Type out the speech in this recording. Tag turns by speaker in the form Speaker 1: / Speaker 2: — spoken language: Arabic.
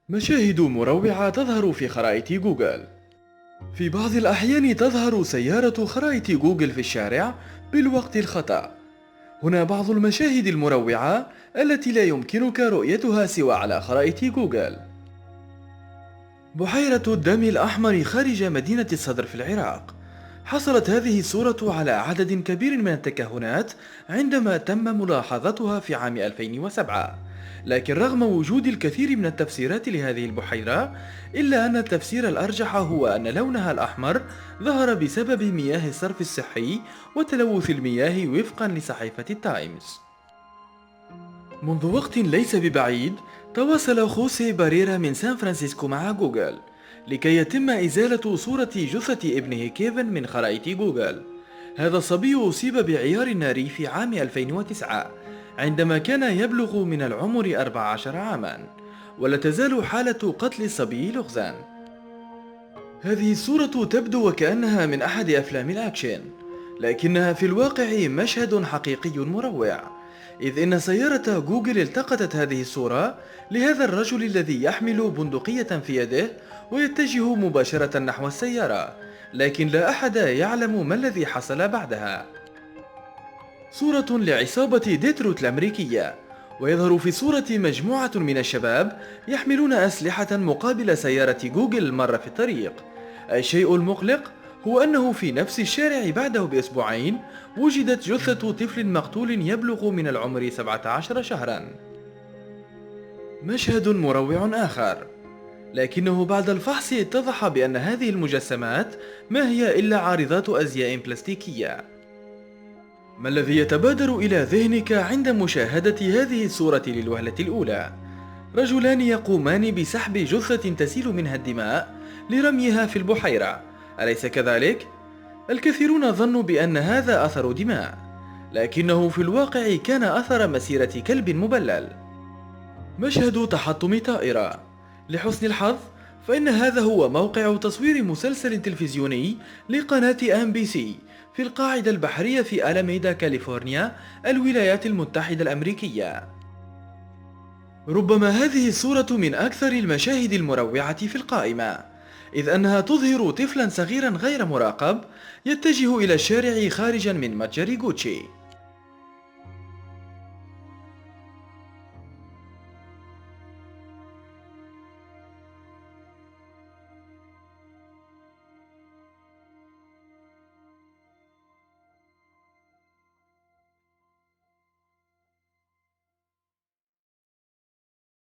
Speaker 1: مشاهد مروعة تظهر في خرائط جوجل. في بعض الأحيان تظهر سيارة خرائط جوجل في الشارع بالوقت الخطأ. هنا بعض المشاهد المروعة التي لا يمكنك رؤيتها سوى على خرائط جوجل. بحيرة الدم الأحمر خارج مدينة الصدر في العراق. حصلت هذه الصورة على عدد كبير من التكهنات عندما تم ملاحظتها في عام 2007. لكن رغم وجود الكثير من التفسيرات لهذه البحيرة، إلا أن التفسير الأرجح هو أن لونها الأحمر ظهر بسبب مياه الصرف الصحي وتلوث المياه وفقا لصحيفة التايمز. منذ وقت ليس ببعيد، تواصل خوسيه باريرا من سان فرانسيسكو مع جوجل لكي يتم إزالة صورة جثة ابنه كيفن من خرائط جوجل. هذا الصبي أصيب بعيار ناري في عام 2009 عندما كان يبلغ من العمر 14 عاما، ولا تزال حالة قتل الصبي لغزا. هذه الصورة تبدو وكأنها من أحد أفلام الأكشن، لكنها في الواقع مشهد حقيقي مروع، إذ إن سيارة جوجل التقطت هذه الصورة لهذا الرجل الذي يحمل بندقية في يده ويتجه مباشرة نحو السيارة، لكن لا أحد يعلم ما الذي حصل بعدها. صورة لعصابة ديتروت الأمريكية، ويظهر في الصورة مجموعة من الشباب يحملون أسلحة مقابل سيارة جوجل المارة في الطريق. الشيء المقلق هو أنه في نفس الشارع بعده بأسبوعين وجدت جثة طفل مقتول يبلغ من العمر 17 شهرا. مشهد مروع آخر، لكنه بعد الفحص اتضح بأن هذه المجسمات ما هي إلا عارضات أزياء بلاستيكية. ما الذي يتبادر إلى ذهنك عند مشاهدة هذه الصورة للوهلة الأولى؟ رجلان يقومان بسحب جثة تسيل منها الدماء لرميها في البحيرة، أليس كذلك؟ الكثيرون ظنوا بأن هذا أثر دماء، لكنه في الواقع كان أثر مسيرة كلب مبلل. مشهد تحطم طائرة. لحسن الحظ فإن هذا هو موقع تصوير مسلسل تلفزيوني لقناة NBC في القاعدة البحرية في ألاميدا، كاليفورنيا، الولايات المتحدة الأمريكية. ربما هذه الصورة من أكثر المشاهد المروعة في القائمة، إذ أنها تظهر طفلا صغيرا غير مراقب يتجه إلى الشارع خارجا من متجر غوتشي.